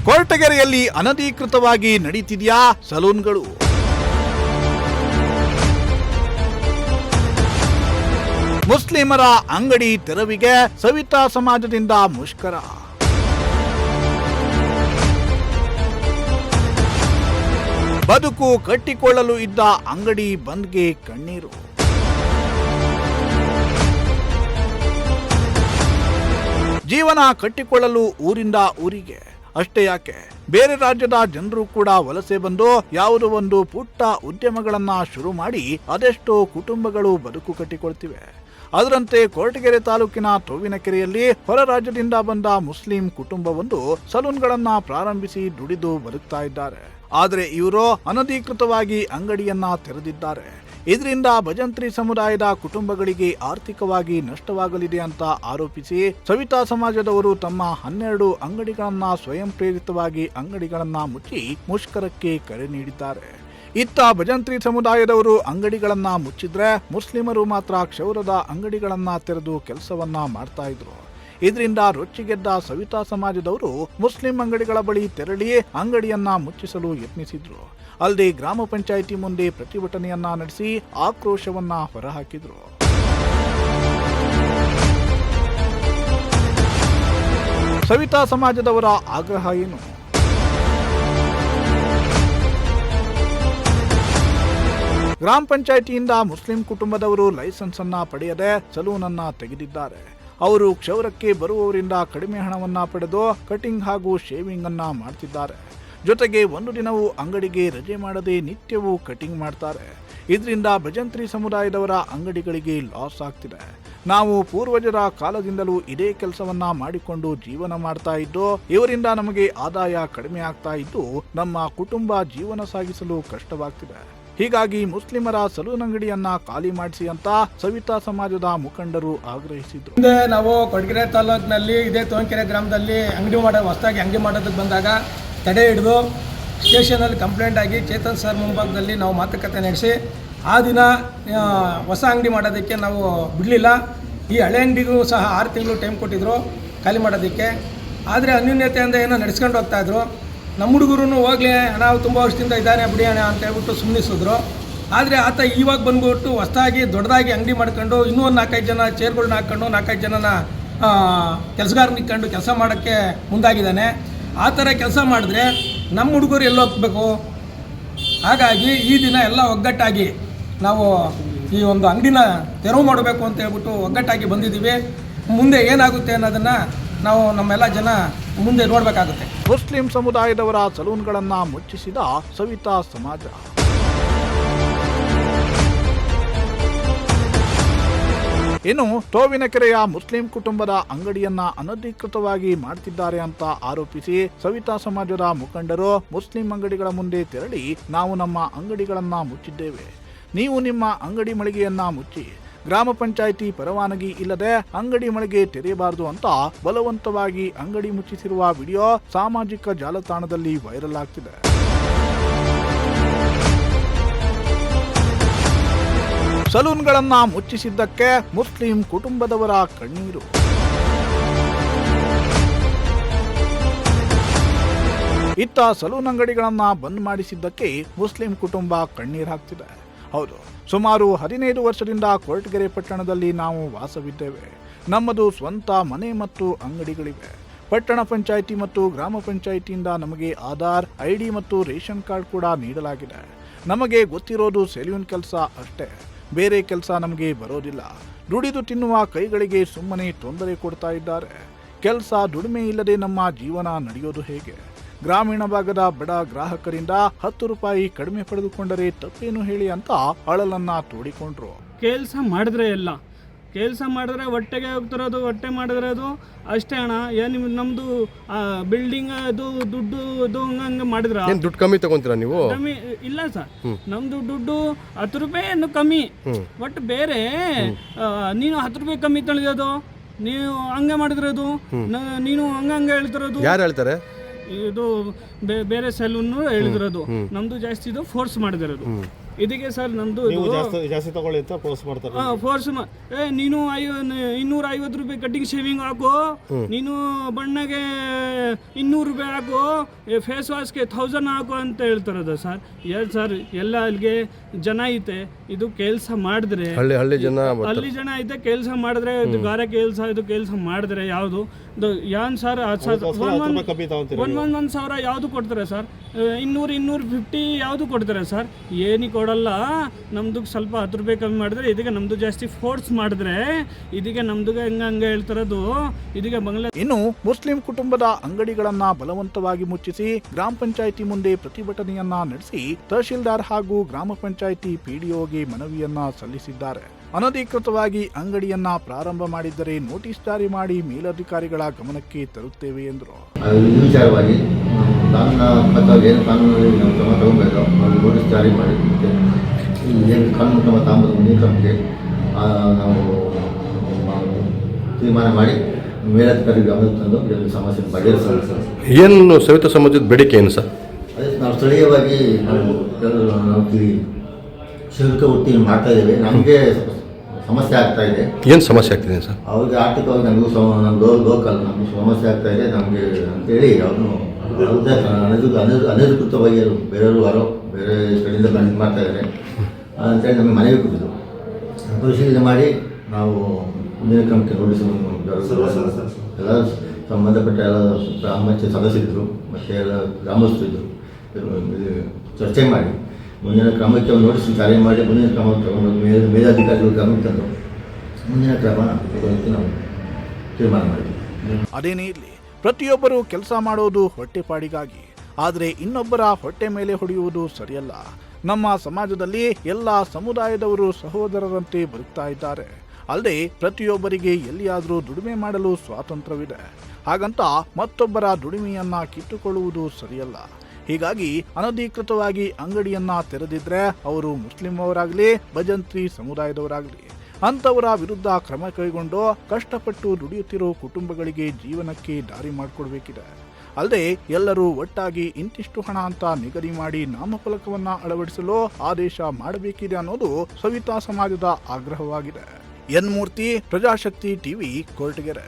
ಕೊರಟಗೆರೆಯಲ್ಲಿ ಅನಧಿಕೃತವಾಗಿ ನಡೀತಿದ್ಯಾ ಸಲೂನ್ಗಳು? ಮುಸ್ಲಿಮರ ಅಂಗಡಿ ತೆರವಿಗೆ ಸವಿತಾ ಸಮಾಜದಿಂದ ಮುಷ್ಕರ. ಬದುಕು ಕಟ್ಟಿಕೊಳ್ಳಲು ಇದ್ದ ಅಂಗಡಿ ಬಂದ್ಗೆ ಕಣ್ಣೀರು. ಜೀವನ ಕಟ್ಟಿಕೊಳ್ಳಲು ಊರಿಂದ ಊರಿಗೆ ಅಷ್ಟೇ ಯಾಕೆ, ಬೇರೆ ರಾಜ್ಯದ ಜನರು ಕೂಡ ವಲಸೆ ಬಂದು ಯಾವುದೋ ಒಂದು ಪುಟ್ಟ ಉದ್ಯಮಗಳನ್ನ ಶುರು ಮಾಡಿ ಅದೆಷ್ಟೋ ಕುಟುಂಬಗಳು ಬದುಕು ಕಟ್ಟಿಕೊಳ್ತಿವೆ. ಅದರಂತೆ ಕೊರಟಗೆರೆ ತಾಲೂಕಿನ ತೋವಿನಕೆರೆಯಲ್ಲಿ ಹೊರ ರಾಜ್ಯದಿಂದ ಬಂದ ಮುಸ್ಲಿಂ ಕುಟುಂಬವೊಂದು ಸಲೂನ್ಗಳನ್ನ ಪ್ರಾರಂಭಿಸಿ ದುಡಿದು ಬದುಕ್ತಾ ಇದ್ದಾರೆ. ಆದರೆ ಇವರು ಅನಧಿಕೃತವಾಗಿ ಅಂಗಡಿಯನ್ನ ತೆರೆದಿದ್ದಾರೆ. ಇದರಿಂದ ಭಜಂತ್ರಿ ಸಮುದಾಯದ ಕುಟುಂಬಗಳಿಗೆ ಆರ್ಥಿಕವಾಗಿ ನಷ್ಟವಾಗಲಿದೆ ಅಂತ ಆರೋಪಿಸಿ ಸವಿತಾ ಸಮಾಜದವರು ತಮ್ಮ 12 ಅಂಗಡಿಗಳನ್ನ ಸ್ವಯಂ ಪ್ರೇರಿತವಾಗಿ ಅಂಗಡಿಗಳನ್ನ ಮುಚ್ಚಿ ಮುಷ್ಕರಕ್ಕೆ ಕರೆ ನೀಡಿದ್ದಾರೆ. ಇತ್ತ ಭಜಂತ್ರಿ ಸಮುದಾಯದವರು ಅಂಗಡಿಗಳನ್ನ ಮುಚ್ಚಿದ್ರೆ ಮುಸ್ಲಿಮರು ಮಾತ್ರ ಕ್ಷೌರದ ಅಂಗಡಿಗಳನ್ನ ತೆರೆದು ಕೆಲಸವನ್ನ ಮಾಡ್ತಾ ಇದ್ರು. ಇದರಿಂದ ರೊಚ್ಚಿಗೆದ್ದ ಸವಿತಾ ಸಮಾಜದವರು ಮುಸ್ಲಿಂ ಅಂಗಡಿಗಳ ಬಳಿ ತೆರಳಿ ಅಂಗಡಿಯನ್ನ ಮುಚ್ಚಿಸಲು ಯತ್ನಿಸಿದ್ರು. ಅಲ್ಲದೆ ಗ್ರಾಮ ಪಂಚಾಯಿತಿ ಮುಂದೆ ಪ್ರತಿಭಟನೆಯನ್ನ ನಡೆಸಿ ಆಕ್ರೋಶವನ್ನ ಹೊರಹಾಕಿದ್ರು. ಸವಿತಾ ಸಮಾಜದವರ ಆಗ್ರಹ ಏನು? ಗ್ರಾಮ ಪಂಚಾಯಿತಿಯಿಂದ ಮುಸ್ಲಿಂ ಕುಟುಂಬದವರು ಲೈಸೆನ್ಸ್ ಅನ್ನ ಪಡೆಯದೆ ಸಲೂನ್ ಅನ್ನ ತೆಗೆದಿದ್ದಾರೆ. ಅವರು ಕ್ಷೌರಕ್ಕೆ ಬರುವವರಿಂದ ಕಡಿಮೆ ಹಣವನ್ನ ಪಡೆದು ಕಟಿಂಗ್ ಹಾಗೂ ಶೇವಿಂಗ್ ಅನ್ನ ಮಾಡ್ತಿದ್ದಾರೆ. ಜೊತೆಗೆ ಒಂದು ದಿನವೂ ಅಂಗಡಿಗೆ ರಜೆ ಮಾಡದೆ ನಿತ್ಯವೂ ಕಟಿಂಗ್ ಮಾಡ್ತಾರೆ. ಇದರಿಂದ ಭಜಂತ್ರಿ ಸಮುದಾಯದವರ ಅಂಗಡಿಗಳಿಗೆ ಲಾಸ್ ಆಗ್ತಿದೆ. ನಾವು ಪೂರ್ವಜರ ಕಾಲದಿಂದಲೂ ಇದೇ ಕೆಲಸವನ್ನ ಮಾಡಿಕೊಂಡು ಜೀವನ ಮಾಡ್ತಾ ಇದ್ದು, ಇವರಿಂದ ನಮಗೆ ಆದಾಯ ಕಡಿಮೆ ಆಗ್ತಾ ಇದ್ದು ನಮ್ಮ ಕುಟುಂಬ ಜೀವನ ಸಾಗಿಸಲು ಕಷ್ಟವಾಗ್ತಿದೆ. ಹೀಗಾಗಿ ಮುಸ್ಲಿಮರ ಸಲೂನ್ ಅಂಗಡಿಯನ್ನ ಖಾಲಿ ಮಾಡಿಸಿ ಅಂತ ಸವಿತಾ ಸಮಾಜದ ಮುಖಂಡರು ಆಗ್ರಹಿಸಿದ್ರು. ಹಿಂದೆ ನಾವು ಕೊರಟಗೆರೆ ತಾಲೂಕಿನಲ್ಲಿ ಇದೇ ತೋವಿನಕೆರೆ ಗ್ರಾಮದಲ್ಲಿ ಹೊಸದಾಗಿ ಅಂಗಡಿ ಮಾಡೋದಕ್ಕೆ ಬಂದಾಗ ತಡೆ ಹಿಡಿದು ಸ್ಟೇಷನಲ್ಲಿ ಕಂಪ್ಲೇಂಟ್ ಆಗಿ ಚೇತನ್ ಸರ್ ಮುಂಭಾಗದಲ್ಲಿ ನಾವು ಮಾತುಕತೆ ನಡೆಸಿ ಆ ದಿನ ಹೊಸ ಅಂಗಡಿ ಮಾಡೋದಕ್ಕೆ ನಾವು ಬಿಡಲಿಲ್ಲ. ಈ ಹಳೆ ಅಂಗಡಿಗೂ ಸಹ 6 ತಿಂಗಳು ಟೈಮ್ ಕೊಟ್ಟಿದ್ರು ಖಾಲಿ ಮಾಡೋದಕ್ಕೆ. ಆದರೆ ಅನ್ಯೂನ್ಯತೆಯಿಂದ ಏನೋ ನಡೆಸ್ಕೊಂಡು ಹೋಗ್ತಾಯಿದ್ರು. ನಮ್ಮ ಹುಡುಗರು ಹೋಗಲಿ ನಾವು ತುಂಬ ವರ್ಷದಿಂದ ಇದ್ದಾನೆ ಬಿಡಿ ಅಣ್ಣ ಅಂತ ಹೇಳ್ಬಿಟ್ಟು ಸುಮ್ಮನಿಸಿದ್ರು. ಆದರೆ ಆತ ಇವಾಗ ಬಂದ್ಬಿಟ್ಟು ಹೊಸದಾಗಿ ದೊಡ್ಡದಾಗಿ ಅಂಗಡಿ ಮಾಡ್ಕೊಂಡು ಇನ್ನೂ ಒಂದು 4-5 ಜನ ಚೇರ್ಗಳನ್ನ ಹಾಕ್ಕೊಂಡು 4-5 ಜನನ ಕೆಲಸಗಾರನ ಇಟ್ಕೊಂಡು ಕೆಲಸ ಮಾಡೋಕ್ಕೆ ಮುಂದಾಗಿದ್ದಾನೆ. ಆ ಥರ ಕೆಲಸ ಮಾಡಿದ್ರೆ ನಮ್ಮ ಹುಡುಗರು ಎಲ್ಲ ಹೋಗ್ಬೇಕು. ಹಾಗಾಗಿ ಈ ದಿನ ಎಲ್ಲ ಒಗ್ಗಟ್ಟಾಗಿ ನಾವು ಈ ಒಂದು ಅಂಗಡಿನ ತೆರವು ಮಾಡಬೇಕು ಅಂತ ಹೇಳ್ಬಿಟ್ಟು ಒಗ್ಗಟ್ಟಾಗಿ ಬಂದಿದ್ದೀವಿ. ಮುಂದೆ ಏನಾಗುತ್ತೆ ಅನ್ನೋದನ್ನು ನಾವು ನಮ್ಮೆಲ್ಲ ಜನ ಮುಂದೆ ನೋಡಬೇಕಾಗುತ್ತೆ. ಮುಸ್ಲಿಂ ಸಮುದಾಯದವರ ಸಲೂನ್ಗಳನ್ನ ಮುಚ್ಚಿಸಿದ ಸವಿತಾ ಸಮಾಜ. ಇನ್ನು ತೋವಿನಕೆರೆಯ ಮುಸ್ಲಿಂ ಕುಟುಂಬದ ಅಂಗಡಿಯನ್ನ ಅನಧಿಕೃತವಾಗಿ ಮಾಡ್ತಿದ್ದಾರೆ ಅಂತ ಆರೋಪಿಸಿ ಸವಿತಾ ಸಮಾಜದ ಮುಖಂಡರು ಮುಸ್ಲಿಂ ಅಂಗಡಿಗಳ ಮುಂದೆ ತೆರಳಿ ನಾವು ನಮ್ಮ ಅಂಗಡಿಗಳನ್ನ ಮುಚ್ಚಿದ್ದೇವೆ, ನೀವು ನಿಮ್ಮ ಅಂಗಡಿ ಮಳಿಗೆಯನ್ನ ಮುಚ್ಚಿ, ಗ್ರಾಮ ಪಂಚಾಯಿತಿ ಪರವಾನಗಿ ಇಲ್ಲದೆ ಅಂಗಡಿ ಮಳಿಗೆ ತೆರೆಯಬಾರದು ಅಂತ ಬಲವಂತವಾಗಿ ಅಂಗಡಿ ಮುಚ್ಚಿಸಿರುವ ವಿಡಿಯೋ ಸಾಮಾಜಿಕ ಜಾಲತಾಣದಲ್ಲಿ ವೈರಲ್ ಆಗ್ತಿದೆ. ಸಲೂನ್ಗಳನ್ನ ಮುಚ್ಚಿಸಿದ್ದಕ್ಕೆ ಮುಸ್ಲಿಂ ಕುಟುಂಬದವರ ಕಣ್ಣೀರು. ಇತ್ತ ಸಲೂನ್ ಅಂಗಡಿಗಳನ್ನ ಬಂದ್ ಮಾಡಿಸಿದ್ದಕ್ಕೆ ಮುಸ್ಲಿಂ ಕುಟುಂಬ ಕಣ್ಣೀರು ಹಾಕ್ತಿದೆ. ಹೌದು, ಸುಮಾರು 15 ವರ್ಷದಿಂದ ಕೊರಟಗೆರೆ ಪಟ್ಟಣದಲ್ಲಿ ನಾವು ವಾಸವಿದ್ದೇವೆ. ನಮ್ಮದು ಸ್ವಂತ ಮನೆ ಮತ್ತು ಅಂಗಡಿಗಳಿವೆ. ಪಟ್ಟಣ ಪಂಚಾಯಿತಿ ಮತ್ತು ಗ್ರಾಮ ಪಂಚಾಯಿತಿಯಿಂದ ನಮಗೆ ಆಧಾರ್, ID ಮತ್ತು ರೇಷನ್ ಕಾರ್ಡ್ ಕೂಡ ನೀಡಲಾಗಿದೆ. ನಮಗೆ ಗೊತ್ತಿರೋದು ಸೆಲ್ಯೂನ್ ಕೆಲಸ ಅಷ್ಟೇ, ಬೇರೆ ಕೆಲಸ ನಮಗೆ ಬರೋದಿಲ್ಲ. ದುಡಿದು ತಿನ್ನುವ ಕೈಗಳಿಗೆ ಸುಮ್ಮನೆ ತೊಂದರೆ ಕೊಡ್ತಾ ಇದ್ದಾರೆ. ಕೆಲಸ ದುಡಿಮೆ ಇಲ್ಲದೆ ನಮ್ಮ ಜೀವನ ನಡೆಯೋದು ಹೇಗೆ? ಗ್ರಾಮೀಣ ಭಾಗದ ಬಡ ಗ್ರಾಹಕರಿಂದ 10 ರೂಪಾಯಿ ಕಡಿಮೆ ಪಡೆದುಕೊಂಡರೆ ತಪ್ಪೇನು ಹೇಳಿ ಅಂತ ಅಳಲನ್ನ ತೋಡಿಕೊಂಡ್ರು. ಕೆಲಸ ಮಾಡಿದ್ರೆ ಎಲ್ಲ ಕೆಲಸ ಮಾಡಿದ್ರೆ ಹೊಟ್ಟೆಗೆ ಹೋಗ್ತಿರೋದು, ಹೊಟ್ಟೆ ಮಾಡಿದ್ರೆ ಅದು ಅಷ್ಟೇ ಅಣ್ಣ. ಏನು ನಮ್ಮದು ಬಿಲ್ಡಿಂಗ್ ಅದು ದುಡ್ಡು ಅದು ಹಂಗೆ ಮಾಡಿದ್ರ ದುಡ್ಡು ಕಮ್ಮಿ ತಗೊಂತೀರಾ ನೀವು? ಕಮ್ಮಿ ಇಲ್ಲ ಸರ್, ನಮ್ಮದು ದುಡ್ಡು 10 ರೂಪಾಯಿ ಏನು ಕಮ್ಮಿ. ಒಟ್ಟು ಬೇರೆ ನೀನು 10 ರೂಪಾಯಿ ಕಮ್ಮಿ ತಳಿಯೋದು, ನೀವು ಹಂಗೆ ಮಾಡಿದ್ರದು, ನೀನು ಹಂಗೆ ಹೇಳ್ತಿರೋದು. ಯಾರು ಹೇಳ್ತಾರೆ? ಇದು ಬೇರೆ ಸಲೂನ್ ಹೇಳಿದಿರೋದು. ನಮ್ದು ಜಾಸ್ತಿ ಇದು ಫೋರ್ಸ್ ಮಾಡಿದಿರೋದು. ಇದಕ್ಕೆ ಸರ್ ನಮ್ಮದು ನೀವು ಜಾಸ್ತಿ ತಗೊಳ್ಳಿ ಅಂತ ಫೋರ್ಸ್ ಮಾಡ್ತಾರೆ. ಫೋರ್ಸ್ ನೀನು 250 ರೂಪಾಯಿ ಕಟ್ಟಿಂಗ್ ಶೇವಿಂಗ್ ಹಾಕು, ನೀನು ಬಣ್ಣಗೆ 200 ರೂಪಾಯಿ ಹಾಕು, ಫೇಸ್ ವಾಶ್ಗೆ 1000 ಹಾಕು ಅಂತ ಹೇಳ್ತಾರದ ಸರ್. ಸರ್ ಎಲ್ಲ ಅಲ್ಲಿಗೆ ಜನ ಐತೆ, ಇದು ಕೆಲಸ ಮಾಡಿದ್ರೆ ಹಳ್ಳಿ ಜನ ಐತೆ, ಕೆಲಸ ಮಾಡಿದ್ರೆ ಗಾರೆ ಕೆಲಸ ಇದು ಕೆಲಸ ಮಾಡಿದ್ರೆ ಯಾವುದು ಏನ್ ಸರ್ 1,000 ಯಾವುದು ಕೊಡ್ತಾರೆ ಸರ್? 200-250 ಯಾವುದು ಕೊಡ್ತಾರೆ ಸರ್? ಏನಿಗೆ ಕೊಡಲ್ಲ. ನಮ್ದು ಸ್ವಲ್ಪ 10 ರೂಪಾಯಿ ಕಮ್ಮಿ ಮಾಡಿದ್ರೆ ಇದಕ್ಕೆ ನಮ್ದು ಜಾಸ್ತಿ ಫೋರ್ಸ್ ಮಾಡಿದ್ರೆ ಇದಕ್ಕೆ ನಮ್ದು ಹಂಗೆ ಹೇಳ್ತಾರದು ಇದಕ್ಕೆ ಬಂಗ್ಲಾ. ಇನ್ನು ಮುಸ್ಲಿಂ ಕುಟುಂಬದ ಅಂಗಡಿಗಳನ್ನ ಬಲವಂತವಾಗಿ ಮುಚ್ಚಿಸಿ ಗ್ರಾಮ ಪಂಚಾಯಿತಿ ಮುಂದೆ ಪ್ರತಿಭಟನೆಯನ್ನ ನಡೆಸಿ ತಹಶೀಲ್ದಾರ್ ಹಾಗೂ ಗ್ರಾಮ ಪಂಚಾಯಿತಿ ಪಿಡಿಒಗೆ ಮನವಿಯನ್ನ ಸಲ್ಲಿಸಿದ್ದಾರೆ. ಅನಧಿಕೃತವಾಗಿ ಅಂಗಡಿಯನ್ನ ಪ್ರಾರಂಭ ಮಾಡಿದ್ದರೆ ನೋಟಿಸ್ ಜಾರಿ ಮಾಡಿ ಮೇಲಧಿಕಾರಿಗಳ ಗಮನಕ್ಕೆ ತರುತ್ತೇವೆ ಎಂದರು. ಈ ವಿಚಾರವಾಗಿ ಏನು ಕಾನೂನಲ್ಲಿ ನಾವು ಕ್ರಮ ತಗೋಬೇಕು, ನೋಟಿಸ್ ಜಾರಿ ಮಾಡಿ ಏನು ಕಾನೂನು ಕ್ರಮ ತಗೊಂಡು ಮುಂದಿನ ಕ್ರಮಕ್ಕೆ ನಾವು ತೀರ್ಮಾನ ಮಾಡಿ ಮೇಲಧಿಕಾರಿ ಗಮನಕ್ಕೆ ತಂದು ಇದೊಂದು ಸಮಸ್ಯೆ ಬಗೆಹರಿಸಲು. ಏನು ಸವಿತಾ ಸಮಾಜದ ಬೇಡಿಕೆ ಏನು ಸರ್? ಅದೇ ನಾವು ಸ್ಥಳೀಯವಾಗಿ ನಾವು ಶುಲ್ಕ ವೃತ್ತಿ ಮಾಡ್ತಾ ಇದ್ದೇವೆ. ನಮಗೆ ಸಮಸ್ಯೆ ಆಗ್ತಾ ಇದೆ. ಏನು ಸಮಸ್ಯೆ ಆಗ್ತಿದೆ ಸರ್? ಅವ್ರಿಗೆ ಆರ್ಥಿಕವಾಗಿ ನಮಗೂ ಲೋಕಲ್ ನಮಗೆ ಸಮಸ್ಯೆ ಆಗ್ತಾ ಇದೆ ನಮಗೆ ಅಂತೇಳಿ ಅವ್ರನ್ನು ಅನಧಿಕೃತವಾಗಿ ಬೇರೆಯವರು ಯಾರೋ ಬೇರೆ ಕಡೆಯಿಂದ ಇದು ಮಾಡ್ತಾ ಇದ್ದಾರೆ ಅಂತೇಳಿ ನಮಗೆ ಮನವಿ ಕೊಟ್ಟಿದ್ದು. ಪರಿಶೀಲನೆ ಮಾಡಿ ನಾವು ಮುಂದಿನ ಕ್ರಮಕ್ಕೆ ನೋಟಿಸ್ ಎಲ್ಲ ಸಂಬಂಧಪಟ್ಟ ಎಲ್ಲ ಗ್ರಾಮ ಪಂಚಾಯತ್ ಸದಸ್ಯರಿದ್ದರು ಮತ್ತು ಎಲ್ಲ ಗ್ರಾಮಸ್ಥರಿದ್ದರು ಚರ್ಚೆ ಮಾಡಿ ಮುಂದಿನ ಕ್ರಮಕ್ಕೆ ನೋಟಿಸ್ ಜಾರಿ ಮಾಡಿ ಮುಂದಿನ ಕ್ರಮ ತಗೊಂಡು ಮೇಲಧಿಕಾರಿಗಳು ಗಮನಕ್ಕೆ ತಂದು ಮುಂದಿನ ಕ್ರಮ ತಗೊಳ್ಳೋಕ್ಕೆ ನಾವು ತೀರ್ಮಾನ ಮಾಡಿದ್ವಿ. ಅದೇನೇ ಇರಲಿ, ಪ್ರತಿಯೊಬ್ಬರು ಕೆಲಸ ಮಾಡೋದು ಹೊಟ್ಟೆಪಾಡಿಗಾಗಿ, ಆದರೆ ಇನ್ನೊಬ್ಬರ ಹೊಟ್ಟೆ ಮೇಲೆ ಹೊಡೆಯುವುದು ಸರಿಯಲ್ಲ. ನಮ್ಮ ಸಮಾಜದಲ್ಲಿ ಎಲ್ಲ ಸಮುದಾಯದವರು ಸಹೋದರರಂತೆ ಬದುಕ್ತಾ ಇದ್ದಾರೆ. ಅಲ್ಲದೆ ಪ್ರತಿಯೊಬ್ಬರಿಗೆ ಎಲ್ಲಿಯಾದರೂ ದುಡಿಮೆ ಮಾಡಲು ಸ್ವಾತಂತ್ರ್ಯವಿದೆ. ಹಾಗಂತ ಮತ್ತೊಬ್ಬರ ದುಡಿಮೆಯನ್ನ ಕಿತ್ತುಕೊಳ್ಳುವುದು ಸರಿಯಲ್ಲ. ಹೀಗಾಗಿ ಅನಧಿಕೃತವಾಗಿ ಅಂಗಡಿಯನ್ನ ತೆರೆದಿದ್ರೆ ಅವರು ಮುಸ್ಲಿಂ ಅವರಾಗಲಿ ಭಜಂತ್ರಿ ಸಮುದಾಯದವರಾಗಲಿ ಅಂಥವರ ವಿರುದ್ಧ ಕ್ರಮ ಕೈಗೊಂಡು ಕಷ್ಟಪಟ್ಟು ದುಡಿಯುತ್ತಿರೋ ಕುಟುಂಬಗಳಿಗೆ ಜೀವನಕ್ಕೆ ದಾರಿ ಮಾಡಿಕೊಡ್ಬೇಕಿದೆ. ಅಲ್ಲದೆ ಎಲ್ಲರೂ ಒಟ್ಟಾಗಿ ಇಂತಿಷ್ಟು ಹಣ ಅಂತ ನಿಗದಿ ಮಾಡಿ ನಾಮಫಲಕವನ್ನ ಅಳವಡಿಸಲು ಆದೇಶ ಮಾಡಬೇಕಿದೆ ಅನ್ನೋದು ಸವಿತಾ ಸಮಾಜದ ಆಗ್ರಹವಾಗಿದೆ. ಎನ್ ಮೂರ್ತಿ, ಪ್ರಜಾಶಕ್ತಿ ಟಿವಿ, ಕೊರಟಗೆರೆ.